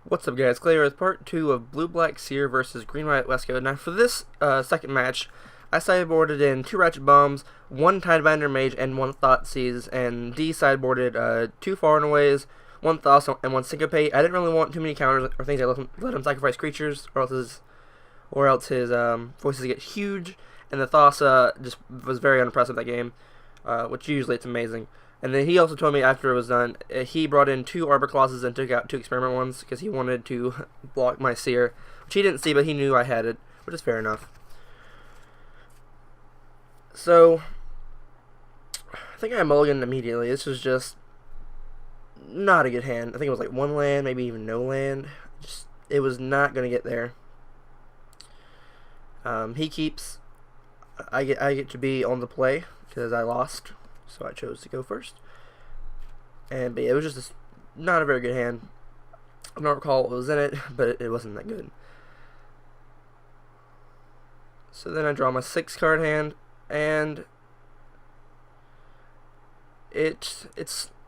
What's up, guys? Clay with part 2 of Blue-Black Seer versus Green-White Wescoe. Now, for this second match, I sideboarded in 2 Ratchet Bombs, 1 Tidebinder Mage, and 1 Thoughtseize, and D sideboarded 2 Far-and-Aways, 1 Thoughts, and 1 Syncopate. I didn't really want too many counters or things that let him sacrifice creatures, or else his voices get huge, and the Thoughts just was very unimpressive that game, which usually it's amazing. And then he also told me after it was done, he brought in 2 Arbor Colossus and took out 2 Experiment ones because he wanted to block my Seer, which he didn't see, but he knew I had it, which is fair enough. So, I think I mulliganed immediately. This was just not a good hand. I think it was like 1 land, maybe even no land. It was not going to get there. He keeps. I get to be on the play because I lost. So I chose to go first. But yeah, it was just not a very good hand. I don't recall what was in it, but it wasn't that good. So then I draw my 6-card hand, and it's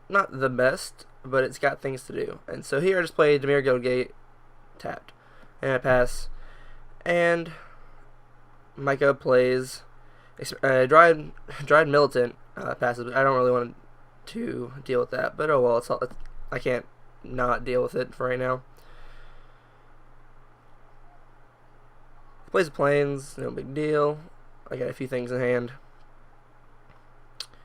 not the best, but it's got things to do. And so here I just played Dimir Guildgate, tapped, and I pass. And Micah plays Dryad Militant. Passes. I don't really want to deal with that, but oh well. I can't not deal with it for right now. He plays the Plains, no big deal. I got a few things in hand.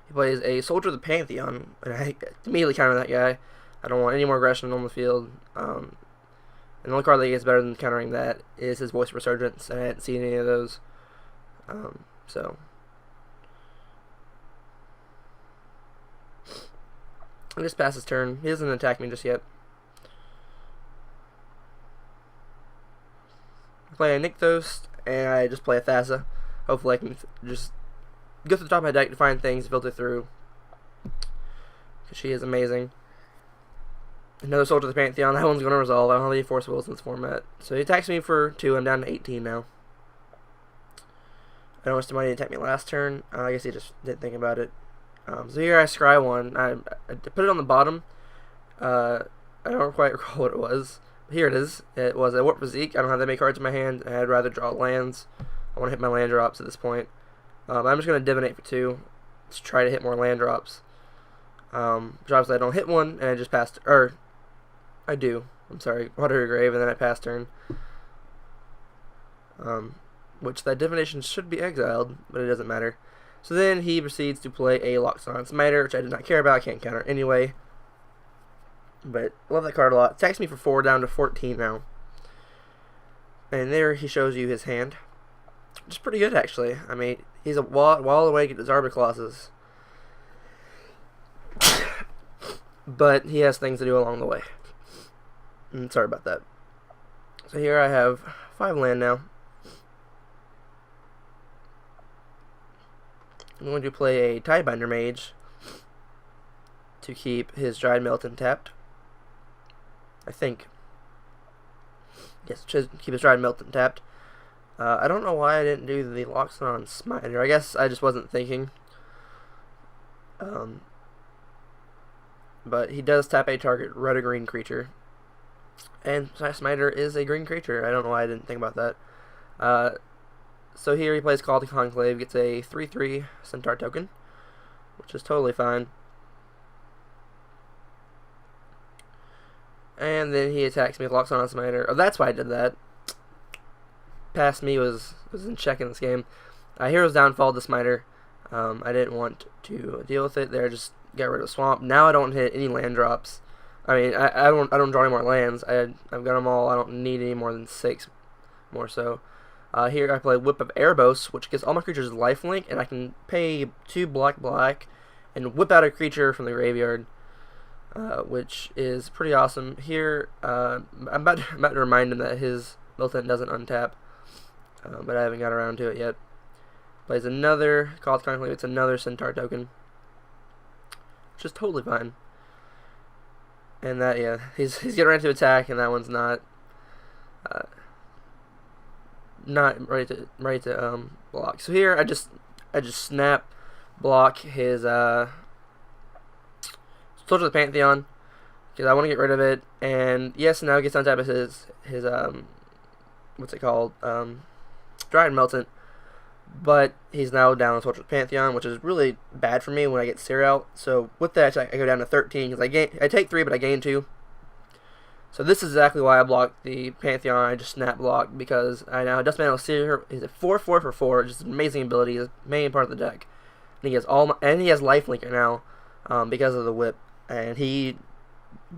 He plays a Soldier of the Pantheon, and I immediately counter that guy. I don't want any more aggression on the field. And the only card that gets better than countering that is his Voice Resurgence, and I hadn't seen any of those. So. I just pass his turn. He doesn't attack me just yet. I play a Nykthos, and I just play a Thassa. Hopefully I can just go to the top of my deck to find things, filter through. Because she is amazing. Another Soldier of the Pantheon. That one's going to resolve. I don't have any Force Wills in this format. So he attacks me for 2. I'm down to 18 now. I don't want somebody to attack me last turn. I guess he just didn't think about it. So here I scry 1. I put it on the bottom. I don't quite recall what it was. Here it is. It was a Warp Physique. I don't have that many cards in my hand, and I'd rather draw lands. I want to hit my land drops at this point. I'm just going to Divinate for 2. Let's try to hit more land drops. Drops I don't hit one, and I just passed. Or, I do. I'm sorry. Water Grave, and then I pass turn. Which that Divination should be exiled, but it doesn't matter. So then he proceeds to play a Loxodon Smiter, which I did not care about. I can't counter anyway. But love that card a lot. Attacks me for 4, down to 14 now. And there he shows you his hand. Which is pretty good, actually. I mean, he's a while away to get his Arbor Colossus. But he has things to do along the way. Sorry about that. So here I have 5 land now. I'm going to play a Tidebinder Mage to keep his Dried Militant tapped. I think. Yes, keep his Dried Militant tapped. I don't know why I didn't do the Loxodon Smiter. I guess I just wasn't thinking. But he does tap a target red or green creature. And Smiter is a green creature. I don't know why I didn't think about that. So here he plays Call to Conclave, gets a 3/3 Centaur token, which is totally fine. And then he attacks me with Loxodon Smiter. Oh, that's why I did that. Past me was in check in this game. Hero's Downfall to Smiter. I didn't want to deal with it there. Just get rid of Swamp. Now I don't hit any land drops. I mean, I don't draw any more lands. I've got them all. I don't need any more than 6 more so. Here I play Whip of Erebos, which gives all my creatures lifelink, and I can pay 2 black and whip out a creature from the graveyard, which is pretty awesome. Here, I'm about to remind him that his Militant doesn't untap, but I haven't got around to it yet. Plays another Call to Conclave. It's another Centaur token, which is totally fine. And that, yeah, he's getting ready to attack, and that one's not ready to block. So here I just snap block his Soldier of the Pantheon, because I want to get rid of it. And yes, now it gets on top of his what's it called, Dry and Meltant. But he's now down to Torturous Pantheon, which is really bad for me when I get Seer out. So with that, I go down to 13 because I take 3, but I gain 2. So this is exactly why I blocked the Pantheon. I just snap blocked because I now Dustmantle Seer is a 4/4 for 4, just an amazing ability. He's the main part of the deck. And he has he has Lifelinker now because of the whip, and he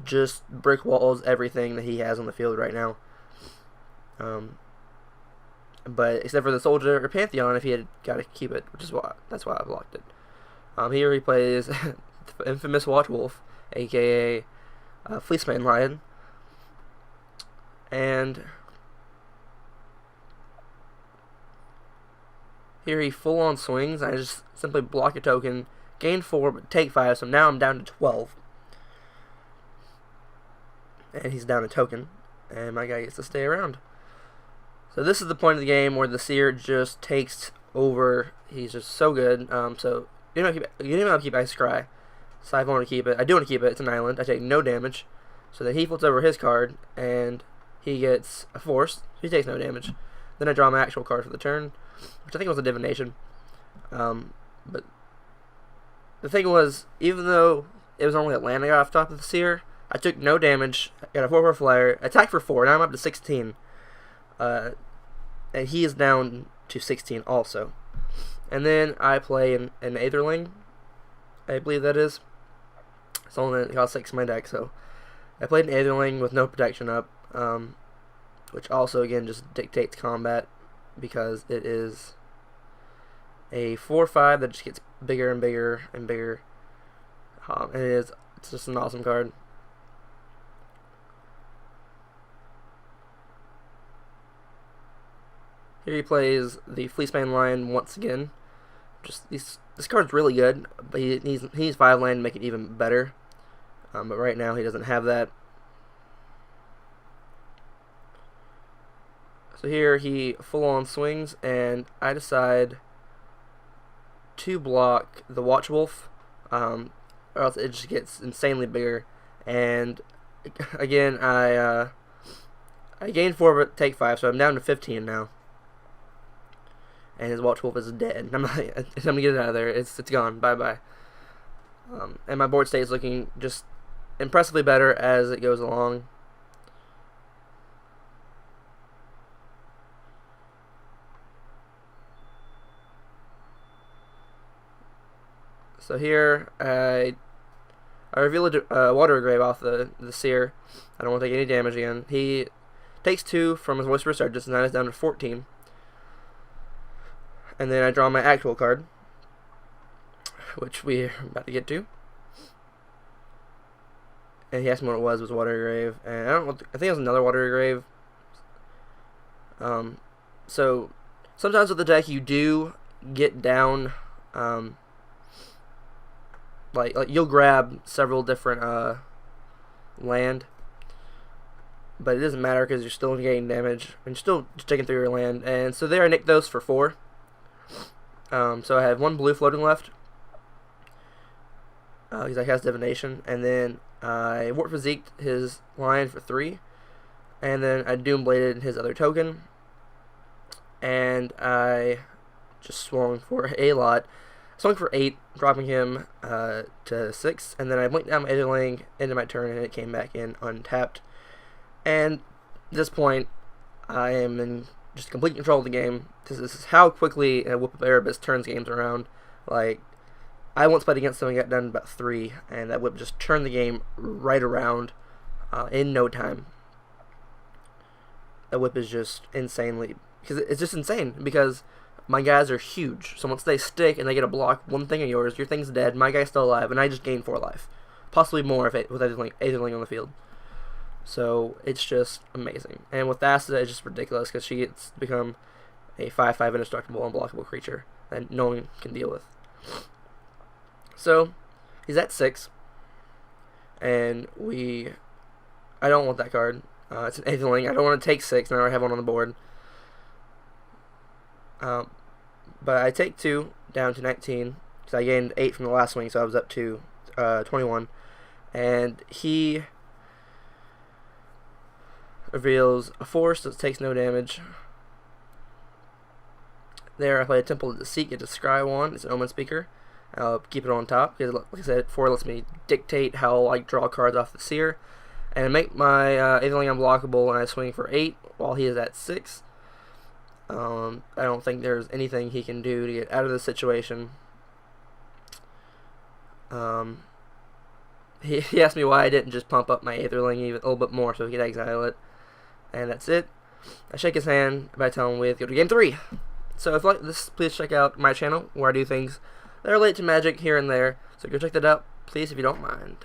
just brick walls everything that he has on the field right now. But except for the Soldier or Pantheon, if he had got to keep it, that's why I blocked it. Here he plays the infamous Watch Wolf, aka Fleeceman Lion, and here he full on swings. I just simply block a token, gain 4, but take 5. So now I'm down to 12, and he's down a token, and my guy gets to stay around. So this is the point of the game where the Seer just takes over. He's just so good. So you don't have to keep Ice Cry. So I want to keep it. I do want to keep it. It's an island. I take no damage. So then he flips over his card, and he gets a Force. He takes no damage. Then I draw my actual card for the turn, which I think was a Divination. But the thing was, even though it was only a land I got off top of the Seer, I took no damage. I got a 4/4 flyer. Attack for 4. Now I'm up to 16. And he is down to 16 also. And then I play an Aetherling, I believe that is. It's only got 6 in my deck, so I played an Aetherling with no protection up, which also again just dictates combat because it is a 4/5 that just gets bigger and bigger and bigger. And it's just an awesome card. Here he plays the Fleeceman Lion once again. This card's really good, but he needs 5 land to make it even better. But right now he doesn't have that. So here he full on swings, and I decide to block the Watch Wolf, or else it just gets insanely bigger. And again, I gain 4 but take 5, so I'm down to 15 now. And his Watch Wolf is dead. I'm gonna get it out of there. It's gone. Bye bye. And my board state is looking just impressively better as it goes along. So here I reveal a Water Grave off the Seer. I don't want to take any damage again. He takes 2 from his Voice of Resurgence, and that is down to 14. And then I draw my actual card, which we're about to get to. And he asked me what it was Water Grave, and I think it was another Water Grave. So sometimes with the deck you do get down, like you'll grab several different land, but it doesn't matter because you're still getting damage and you're still just taking through your land. And so there I nicked those for 4. So I have 1 blue floating left because I cast Divination, and then I Warp Physiqued his Lion for 3, and then I Doombladed his other token, and I just swung for a lot. Swung for 8, dropping him to 6, and then I blinked down my Aetherling into my turn, and it came back in untapped. And at this point, I am in just complete control of the game. This is how quickly a Whip of Erebus turns games around. Like, I once played against someone and got done in about 3, and that Whip just turned the game right around in no time. That Whip is just insanely, because it's just insane, because my guys are huge. So once they stick and they get a block one thing of yours, your thing's dead, my guy's still alive, and I just gain 4 life. Possibly more with Aetherling on the field. So it's just amazing. And with Acid, it's just ridiculous because she gets to become a 5/5 indestructible, unblockable creature that no one can deal with. So he's at 6, and I don't want that card. It's an Aetherling. I don't want to take 6. Now I have one on the board. But I take 2 down to 19 because I gained 8 from the last swing, so I was up to 21. And he reveals a force that takes no damage. There I play a Temple of Deceit, get to scry 1, it's an Omen Speaker. I'll keep it on top, because like I said, 4 lets me dictate how I draw cards off the Seer. And make my Aetherling unblockable, and I swing for 8, while he is at 6. I don't think there's anything he can do to get out of this situation. He asked me why I didn't just pump up my Aetherling even a little bit more so he could exile it. And that's it. I shake his hand by telling him with go to game 3. So if you like this, please check out my channel where I do things that are related to Magic here and there. So go check that out, please, if you don't mind.